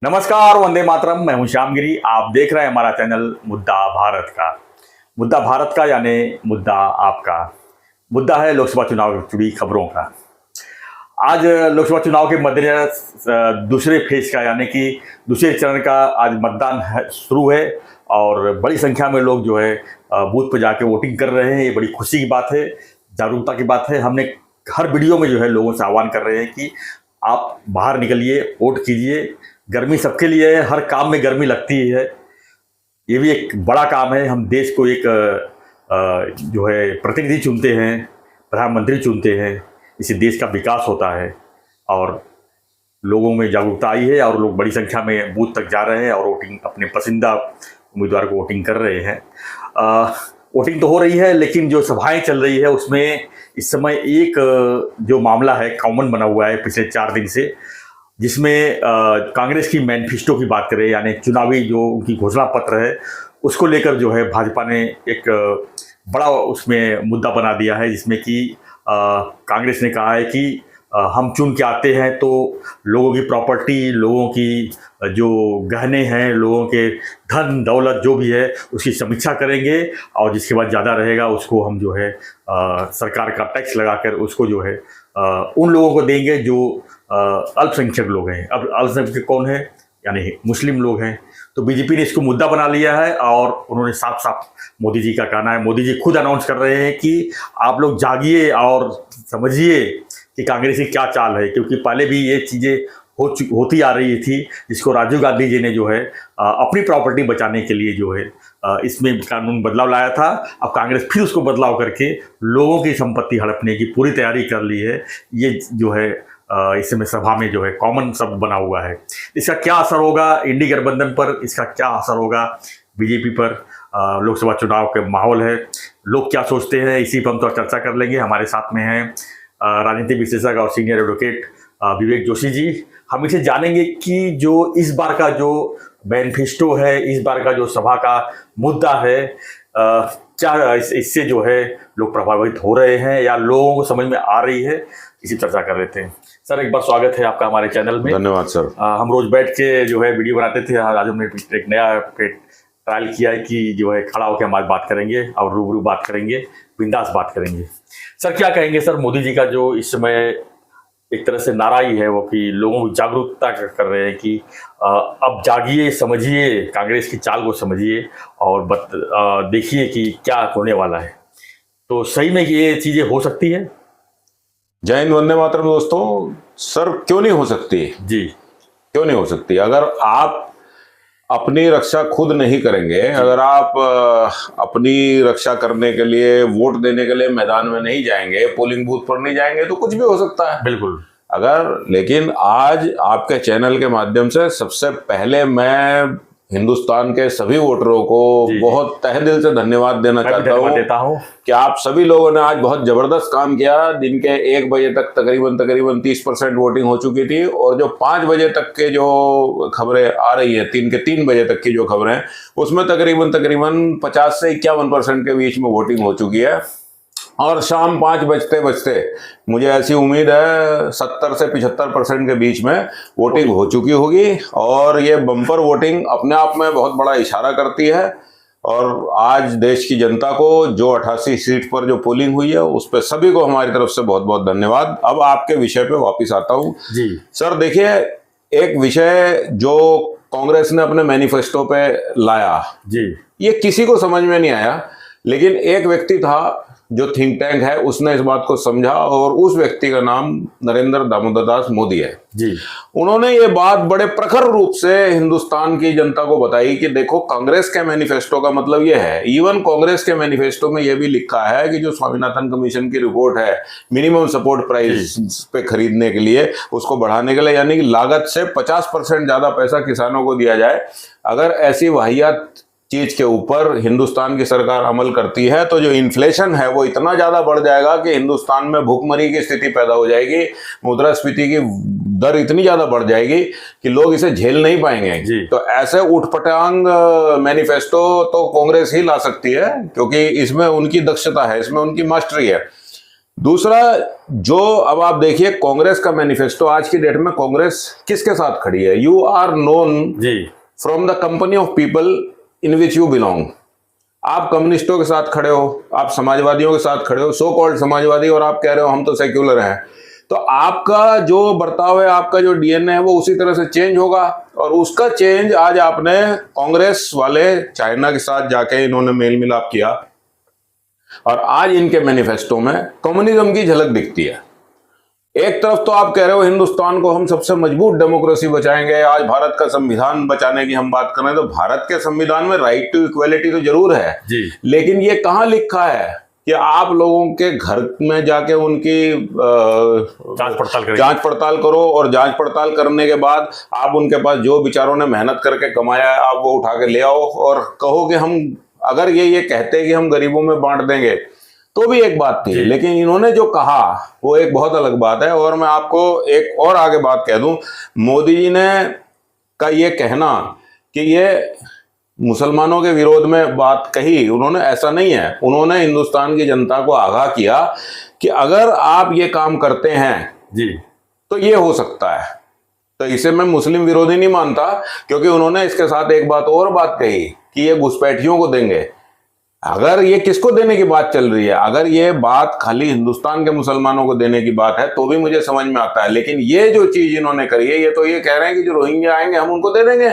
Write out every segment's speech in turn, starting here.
नमस्कार, वंदे मातरम। मैं हूं श्यामगिरी। आप देख रहे हैं हमारा चैनल मुद्दा भारत का। मुद्दा भारत का यानी मुद्दा आपका। मुद्दा है लोकसभा चुनाव से जुड़ी खबरों का। आज लोकसभा चुनाव के मद्देनजर दूसरे फेज का यानी कि दूसरे चरण का आज मतदान शुरू है और बड़ी संख्या में लोग जो है बूथ पर जाके वोटिंग कर रहे हैं। ये बड़ी खुशी की बात है, जागरूकता की बात है। हमने हर वीडियो में जो है लोगों से आह्वान कर रहे हैं कि आप बाहर निकलिए, वोट कीजिए। गर्मी सबके लिए है, हर काम में गर्मी लगती है। ये भी एक बड़ा काम है। हम देश को एक जो है प्रतिनिधि चुनते हैं, प्रधानमंत्री चुनते हैं। इससे देश का विकास होता है और लोगों में जागरूकता आई है और लोग बड़ी संख्या में बूथ तक जा रहे हैं और वोटिंग अपने पसंदीदा उम्मीदवार को वोटिंग कर रहे हैं। वोटिंग तो हो रही है, लेकिन जो सभाएं चल रही है उसमें इस समय एक जो मामला है कॉमन बना हुआ है पिछले 4 दिन से, जिसमें कांग्रेस की मैनिफेस्टो की बात करें यानी चुनावी जो उनकी घोषणा पत्र है उसको लेकर जो है भाजपा ने एक बड़ा उसमें मुद्दा बना दिया है, जिसमें कि कांग्रेस ने कहा है कि हम चुन के आते हैं तो लोगों की प्रॉपर्टी, लोगों की जो गहने हैं, लोगों के धन दौलत जो भी है उसकी समीक्षा करेंगे और जिसके बाद ज़्यादा रहेगा उसको हम जो है सरकार का टैक्स लगाकर उसको जो है उन लोगों को देंगे जो अल्पसंख्यक लोग हैं। अब अल्पसंख्यक कौन है? यानी मुस्लिम लोग हैं। तो बीजेपी ने इसको मुद्दा बना लिया है और उन्होंने साफ साफ मोदी जी का कहना है, मोदी जी खुद अनाउंस कर रहे हैं कि आप लोग जागिए और समझिए कि कांग्रेस की क्या चाल है, क्योंकि पहले भी ये चीज़ें होती आ रही थी, जिसको राजीव गांधी जी ने जो है अपनी प्रॉपर्टी बचाने के लिए जो है इसमें कानून बदलाव लाया था। अब कांग्रेस फिर उसको बदलाव करके लोगों की संपत्ति हड़पने की पूरी तैयारी कर ली है। ये जो है इस समय सभा में जो है कॉमन शब्द बना हुआ है। इसका क्या असर होगा इंडी गठबंधन पर, इसका क्या असर होगा बीजेपी पर? लोकसभा चुनाव के माहौल है, लोग क्या सोचते हैं, इसी पर हम तो चर्चा कर लेंगे। हमारे साथ में हैं राजनीतिक विशेषज्ञ और सीनियर एडवोकेट विवेक जोशी जी। हम इसे जानेंगे कि जो इस बार का जो मैनिफेस्टो है, इस बार का जो सभा का मुद्दा है, क्या इससे जो है लोग प्रभावित हो रहे हैं या लोगों को समझ में आ रही है, इसी चर्चा कर लेते हैं। सर, एक बार स्वागत है आपका हमारे चैनल में। धन्यवाद सर। हम रोज बैठ के जो है वीडियो बनाते थे, आज हमने एक नया ट्रायल किया है कि जो है खड़ा होकर हम आज बात करेंगे और रूबरू बात करेंगे, बिंदास बात करेंगे। सर, क्या कहेंगे सर, मोदी जी का जो इस समय एक तरह से नारा ही है वो कि लोगों को जागरूकता कर रहे हैं कि अब जागिए, समझिए, कांग्रेस की चाल को समझिए और देखिए कि क्या होने वाला है। तो सही में ये चीज़ें हो सकती है? जय हिंद, वंदे मातरम। दोस्तों, सर क्यों नहीं हो सकती जी? क्यों नहीं हो सकती? अगर आप अपनी रक्षा खुद नहीं करेंगे, अगर आप अपनी रक्षा करने के लिए, वोट देने के लिए मैदान में नहीं जाएंगे, पोलिंग बूथ पर नहीं जाएंगे, तो कुछ भी हो सकता है। बिल्कुल। लेकिन आज आपके चैनल के माध्यम से सबसे पहले मैं हिंदुस्तान के सभी वोटरों को बहुत तहे दिल से धन्यवाद देना चाहता हूँ कि आप सभी लोगों ने आज बहुत जबरदस्त काम किया। दिन के 1 बजे तक तकरीबन 30% वोटिंग हो चुकी थी और जो 5 बजे तक के जो खबरें आ रही है, 3 बजे तक की जो खबरें, उसमें तकरीबन 50 से 51% के बीच में वोटिंग हो चुकी है। और शाम 5 बजते मुझे ऐसी उम्मीद है 70 से 75% के बीच में वोटिंग हो चुकी होगी और ये बम्पर वोटिंग अपने आप में बहुत बड़ा इशारा करती है। और आज देश की जनता को जो 88 सीट पर जो पोलिंग हुई है उस पर सभी को हमारी तरफ से बहुत बहुत धन्यवाद। अब आपके विषय पे वापिस आता हूँ जी। सर देखिए, एक विषय जो कांग्रेस ने अपने मैनिफेस्टो पे लाया जी, ये किसी को समझ में नहीं आया, लेकिन एक व्यक्ति था जो थिंक टैंक है, उसने इस बात को समझा और उस व्यक्ति का नाम नरेंद्र दामोदर दास मोदी है जी। उन्होंने ये बात बड़े प्रखर रूप से हिंदुस्तान की जनता को बताई कि देखो, कांग्रेस के मैनिफेस्टो का मतलब ये है। इवन कांग्रेस के मैनिफेस्टो में ये भी लिखा है कि जो स्वामीनाथन कमीशन की रिपोर्ट है, मिनिमम सपोर्ट प्राइस पे खरीदने के लिए, उसको बढ़ाने के लिए, यानी कि लागत से 50% ज्यादा पैसा किसानों को दिया जाए। अगर ऐसी वाहियात चीज के ऊपर हिंदुस्तान की सरकार अमल करती है तो जो इन्फ्लेशन है वो इतना ज्यादा बढ़ जाएगा कि हिंदुस्तान में भूखमरी की स्थिति पैदा हो जाएगी, मुद्रास्फीति की दर इतनी ज्यादा बढ़ जाएगी कि लोग इसे झेल नहीं पाएंगे जी। तो ऐसे उठपटांग मैनिफेस्टो तो कांग्रेस ही ला सकती है, क्योंकि इसमें उनकी दक्षता है, इसमें उनकी मास्टरी है। दूसरा, जो अब आप देखिए कांग्रेस का मैनिफेस्टो, आज की डेट में कांग्रेस किसके साथ खड़ी है? यू आर नोन जी from the company of people in which you belong. आप कम्युनिस्टों के साथ खड़े हो, आप समाजवादियों के साथ खड़े हो, सो कॉल्ड समाजवादी, और आप कह रहे हो हम तो सेक्युलर हैं। तो आपका जो बर्ताव है, आपका जो डीएनए है, वो उसी तरह से चेंज होगा। और उसका चेंज आज आपने कांग्रेस वाले चाइना के साथ जाके इन्होंने मेल मिलाप किया, और आज इनके मैनिफेस्टो में कम्युनिज्म की झलक दिखती है। एक तरफ तो आप कह रहे हो हिंदुस्तान को हम सबसे मजबूत डेमोक्रेसी बचाएंगे, आज भारत का संविधान बचाने की हम बात कर रहे हैं, तो भारत के संविधान में राइट टू इक्वेलिटी तो जरूर है जी, लेकिन ये कहाँ लिखा है कि आप लोगों के घर में जाके उनकी जांच पड़ताल करो, और जांच पड़ताल करने के बाद आप उनके पास जो बेचारों ने मेहनत करके कमाया है आप वो उठा के ले आओ, और कहो कि हम, अगर ये कहते कि हम गरीबों में बांट देंगे तो भी एक बात थी, लेकिन इन्होंने जो कहा वो एक बहुत अलग बात है। और मैं आपको एक और आगे बात कह दूं, मोदी जी ने का ये कहना कि ये मुसलमानों के विरोध में बात कही, उन्होंने ऐसा नहीं है। उन्होंने हिंदुस्तान की जनता को आगाह किया कि अगर आप ये काम करते हैं जी तो ये हो सकता है। तो इसे मैं मुस्लिम विरोधी नहीं मानता, क्योंकि उन्होंने इसके साथ एक बात और बात कही कि ये घुसपैठियों को देंगे। अगर ये किसको देने की बात चल रही है, अगर ये बात खाली हिंदुस्तान के मुसलमानों को देने की बात है तो भी मुझे समझ में आता है, लेकिन ये जो चीज इन्होंने करी है, ये तो ये कह रहे हैं कि जो रोहिंग्या आएंगे हम उनको दे देंगे,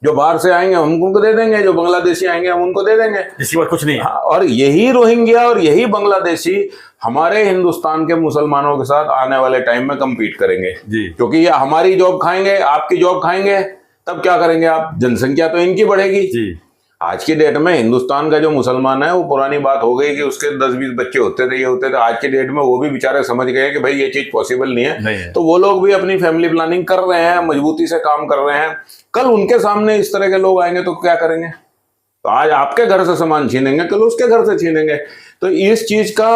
जो बाहर से आएंगे हम उनको दे देंगे, जो बांग्लादेशी आएंगे हम उनको दे देंगे। इसके बाद कुछ नहीं है। और यही रोहिंग्या और यही बांग्लादेशी हमारे हिंदुस्तान के मुसलमानों के साथ आने वाले टाइम में कम्पीट करेंगे जी, क्योंकि ये हमारी जॉब खाएंगे, आपकी जॉब खाएंगे, तब क्या करेंगे आप? जनसंख्या तो इनकी बढ़ेगी जी। आज की डेट में हिंदुस्तान का जो मुसलमान है, वो पुरानी बात हो गई कि उसके 10-20 बच्चे होते थे, ये होते थे। आज की डेट में वो भी बेचारे समझ गए कि भाई ये चीज पॉसिबल नहीं है, तो वो लोग भी अपनी फैमिली प्लानिंग कर रहे हैं, मजबूती से काम कर रहे हैं। कल उनके सामने इस तरह के लोग आएंगे तो क्या करेंगे? तो आज आपके घर से सामान छीनेंगे, कल उसके घर से छीनेंगे। तो इस चीज का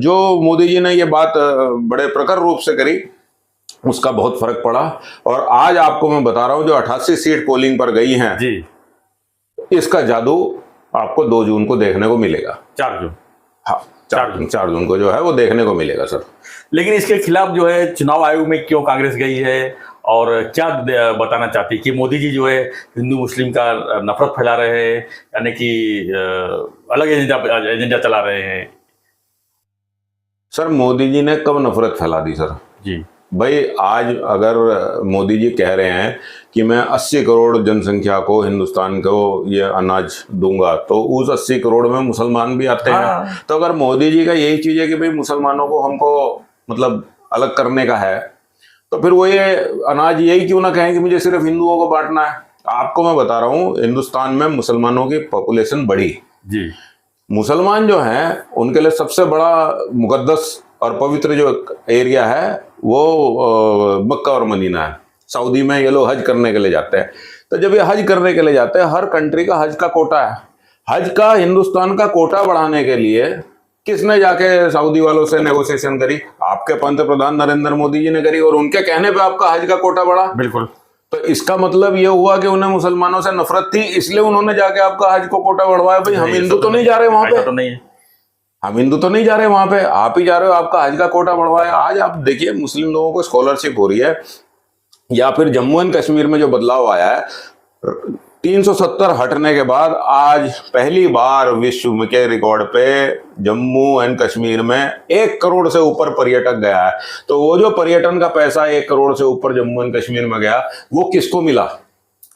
जो मोदी जी ने ये बात बड़े प्रखर रूप से करी, उसका बहुत फर्क पड़ा। और आज आपको मैं बता रहा हूं, जो 88 सीट पोलिंग पर गई हैं जी, इसका जादू आपको 2 जून को देखने को मिलेगा। 4 जून, हाँ 4 जून को जो है वो देखने को मिलेगा सर। लेकिन इसके खिलाफ जो है चुनाव आयोग में क्यों कांग्रेस गई है, और क्या बताना चाहती है कि मोदी जी जो है हिंदू मुस्लिम का नफरत फैला रहे हैं, यानी कि अलग एजेंडा चला रहे हैं? सर मोदी जी ने कब नफरत फैला दी सर जी? भाई आज अगर मोदी जी कह रहे हैं कि मैं 80 करोड़ जनसंख्या को, हिंदुस्तान को ये अनाज दूंगा, तो उस 80 करोड़ में मुसलमान भी आते हैं। तो अगर मोदी जी का यही चीज है कि भाई मुसलमानों को हमको मतलब अलग करने का है, तो फिर वो ये अनाज यही क्यों ना कहें कि मुझे सिर्फ हिंदुओं को बांटना है। आपको मैं बता रहा हूँ, हिंदुस्तान में मुसलमानों की पॉपुलेशन बढ़ी जी। मुसलमान जो हैं उनके लिए सबसे बड़ा मुकद्दस और पवित्र जो एरिया है वो मक्का और मदीना है। सऊदी में ये लोग हज करने के लिए जाते हैं। तो जब ये हज करने के लिए जाते हैं, हर कंट्री का हज का कोटा है। हज का हिंदुस्तान का कोटा बढ़ाने के लिए किसने जाके सऊदी वालों से नेगोशिएशन करी? आपके पंतप्रधान नरेंद्र मोदी जी ने करी, और उनके कहने पे आपका हज का कोटा बढ़ा। बिल्कुल। तो इसका मतलब ये हुआ कि उन्हें मुसलमानों से नफरत थी, इसलिए उन्होंने जाके आपका हज को कोटा बढ़वाया। भाई हम हिंदू तो नहीं जा रहे वहां पे, तो नहीं है, हम हिंदू तो नहीं जा रहे वहां पे, आप ही जा रहे हो, आपका हज का कोटा बढ़वाया। आज आप देखिए मुस्लिम लोगों को स्कॉलरशिप हो रही है, या फिर जम्मू एंड कश्मीर में जो बदलाव आया है, 370 हटने के बाद आज पहली बार विश्व के रिकॉर्ड पे जम्मू एंड कश्मीर में 1 करोड़ से ऊपर पर्यटक गया है। तो वो जो पर्यटन का पैसा 1 करोड़ से ऊपर जम्मू एंड कश्मीर में गया, वो किसको मिला?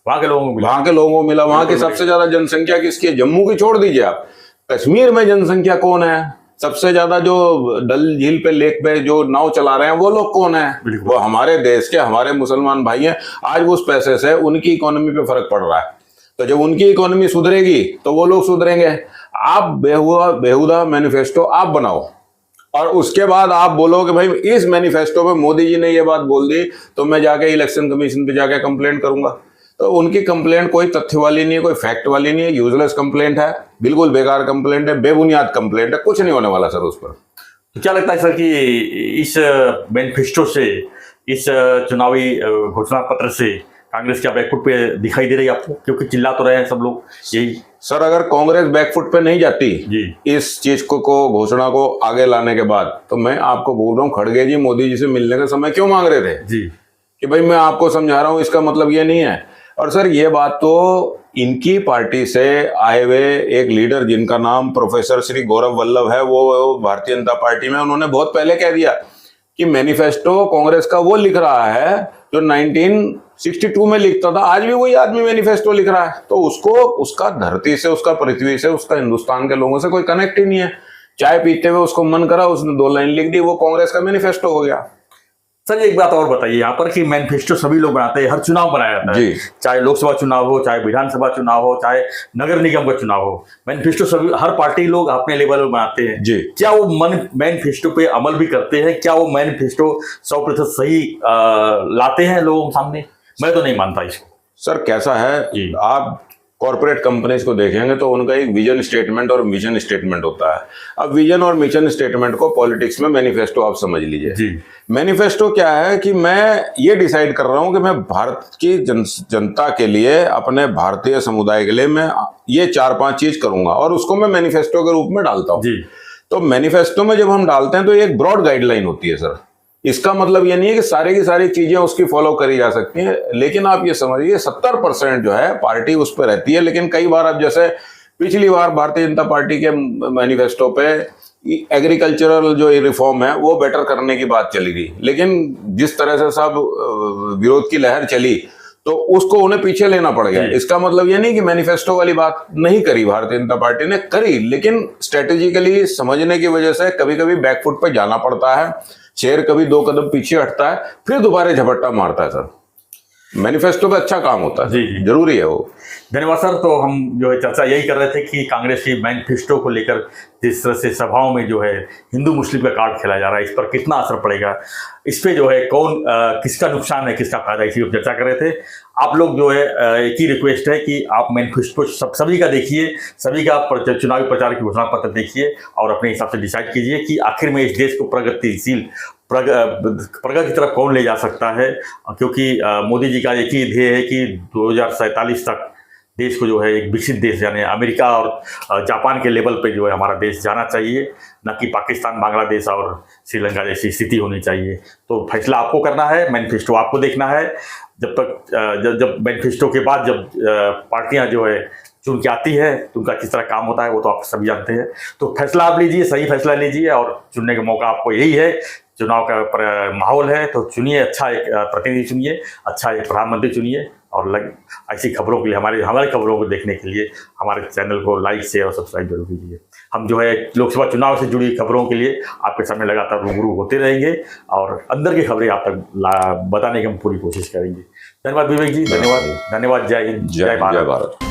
वहां के लोगों को मिला। वहां के लोगों को मिला। वहां की सबसे ज्यादा जनसंख्या किसकी है? जम्मू की छोड़ दीजिए आप, कश्मीर में जनसंख्या कौन है? सबसे ज्यादा जो डल झील पे, लेक पे जो नाव चला रहे हैं वो लोग कौन है? वो हमारे देश के, हमारे मुसलमान भाई हैं। आज उस पैसे से उनकी इकोनॉमी पे फर्क पड़ रहा है। तो जब उनकी इकोनॉमी सुधरेगी तो वो लोग सुधरेंगे। आप बेहुदा मैनिफेस्टो आप बनाओ, और उसके बाद आप बोलो कि भाई इस मैनिफेस्टो में मोदी जी ने ये बात बोल दी, तो मैं जाके इलेक्शन कमीशन पे जाके कंप्लेंट करूंगा। तो उनकी कंप्लेंट कोई तथ्य वाली नहीं है, कोई फैक्ट वाली नहीं है, यूजलेस कंप्लेंट है, बिल्कुल बेकार कंप्लेंट है, बेबुनियाद कंप्लेंट है, कुछ नहीं होने वाला सर उस पर। तो क्या लगता है सर कि इस मैनिफेस्टो से, इस चुनावी घोषणा पत्र से कांग्रेस क्या बैकफुट पे दिखाई दे रही है आपको? क्योंकि चिल्ला तो रहे हैं सब लोग यही। सर अगर कांग्रेस बैकफुट पे नहीं जाती जी इस चीज को घोषणा को आगे लाने के बाद, तो मैं आपको बोल रहा हूँ खड़गे जी मोदी जी से मिलने का समय क्यों मांग रहे थे जी कि भाई मैं आपको समझा रहा हूँ, इसका मतलब ये नहीं है। और सर ये बात तो इनकी पार्टी से आए हुए एक लीडर जिनका नाम प्रोफेसर श्री गौरव वल्लभ है, वो भारतीय जनता पार्टी में, उन्होंने बहुत पहले कह दिया कि मैनिफेस्टो कांग्रेस का वो लिख रहा है जो 1962 में लिखता था, आज भी वही आदमी मैनिफेस्टो लिख रहा है। तो उसको उसका धरती से, उसका पृथ्वी से, उसका हिंदुस्तान के लोगों से कोई कनेक्ट ही नहीं है। चाय पीते हुए उसको मन करा, उसने 2 लाइन लिख दी, वो कांग्रेस का मैनिफेस्टो हो गया। सर एक बात और बताइए यहाँ पर कि मैनिफेस्टो सभी लोग बनाते हैं, हर चुनाव बनाया जाता है, चाहे लोकसभा चुनाव हो, चाहे विधानसभा चुनाव हो, चाहे नगर निगम का चुनाव हो, मैनिफेस्टो सभी हर पार्टी लोग अपने लेवल पर बनाते हैं जी। क्या वो मैनिफेस्टो पे अमल भी करते हैं? क्या वो मैनिफेस्टो 100% सही लाते हैं लोगों के सामने? मैं तो नहीं मानता इसको। सर कैसा है, आप कॉर्पोरेट कंपनीज को देखेंगे तो उनका एक विजन स्टेटमेंट और मिशन स्टेटमेंट होता है। अब विजन और मिशन स्टेटमेंट को पॉलिटिक्स में मैनिफेस्टो आप समझ लीजिए। मैनिफेस्टो क्या है कि मैं ये डिसाइड कर रहा हूं कि मैं भारत की जनता के लिए, अपने भारतीय समुदाय के लिए मैं ये 4-5 चीज करूंगा और उसको मैं मैनिफेस्टो के रूप में डालता हूं। तो मैनिफेस्टो में जब हम डालते हैं तो एक ब्रॉड गाइडलाइन होती है सर। इसका मतलब ये नहीं है कि सारी की सारी चीजें उसकी फॉलो करी जा सकती हैं, लेकिन आप ये समझिए 70% जो है पार्टी उस पर रहती है। लेकिन कई बार, अब जैसे पिछली बार भारतीय जनता पार्टी के मैनिफेस्टो पे एग्रीकल्चरल जो रिफॉर्म है वो बेटर करने की बात चली गई, लेकिन जिस तरह से सब विरोध की लहर चली तो उसको उन्हें पीछे लेना पड़ गया। इसका मतलब ये नहीं कि मैनिफेस्टो वाली बात नहीं करी, भारतीय जनता पार्टी ने करी, लेकिन स्ट्रेटेजिकली समझने की वजह से कभी कभी बैकफुट पे जाना पड़ता है। शेर कभी 2 कदम पीछे हटता है, फिर दोबारा झपट्टा मारता है। सर मैनिफेस्टो पे अच्छा काम होता है, जी जरूरी है वो। धन्यवाद सर। तो हम जो है चर्चा यही कर रहे थे कि कांग्रेस की मैनिफेस्टो को लेकर जिस तरह से सभाओं में जो है हिंदू मुस्लिम का कार्ड खेला जा रहा है, इस पर कितना असर पड़ेगा, इस पे जो है कौन किसका नुकसान है, किसका फायदा, इसी पर चर्चा कर रहे थे। आप लोग जो है एक ही रिक्वेस्ट है कि आप मैनिफेस्टो सभी का देखिए, सभी का चुनावी प्रचार की घोषणा पत्र देखिए और अपने हिसाब से डिसाइड कीजिए कि आखिर में इस देश को प्रगतिशील प्रगति की तरफ कौन ले जा सकता है। क्योंकि मोदी जी का एक ही ध्येय है कि 2047 तक देश को जो है एक विकसित देश, यानी अमेरिका और जापान के लेवल पे जो है हमारा देश जाना चाहिए, न कि पाकिस्तान, बांग्लादेश और श्रीलंका जैसी स्थिति होनी चाहिए। तो फैसला आपको करना है, मैनिफेस्टो आपको देखना है। जब तक जब मैनिफेस्टो के बाद जब पार्टियां जो है चुन के आती है तो उनका किस तरह काम होता है वो तो आप सभी जानते हैं। तो फैसला आप लीजिए, सही फैसला लीजिए और चुनने का मौका आपको यही है। चुनाव का माहौल है तो चुनिए, अच्छा एक प्रतिनिधि चुनिए, अच्छा एक प्रधानमंत्री चुनिए। और ऐसी खबरों के लिए, हमारी खबरों को देखने के लिए हमारे चैनल को लाइक, शेयर और सब्सक्राइब जरूर कीजिए। हम जो है लोकसभा चुनाव से जुड़ी खबरों के लिए आपके सामने लगातार रूबरू होते रहेंगे और अंदर की खबरें आप तक बताने की हम पूरी कोशिश करेंगे। धन्यवाद विवेक जी, धन्यवाद। जय हिंद, जय भारत।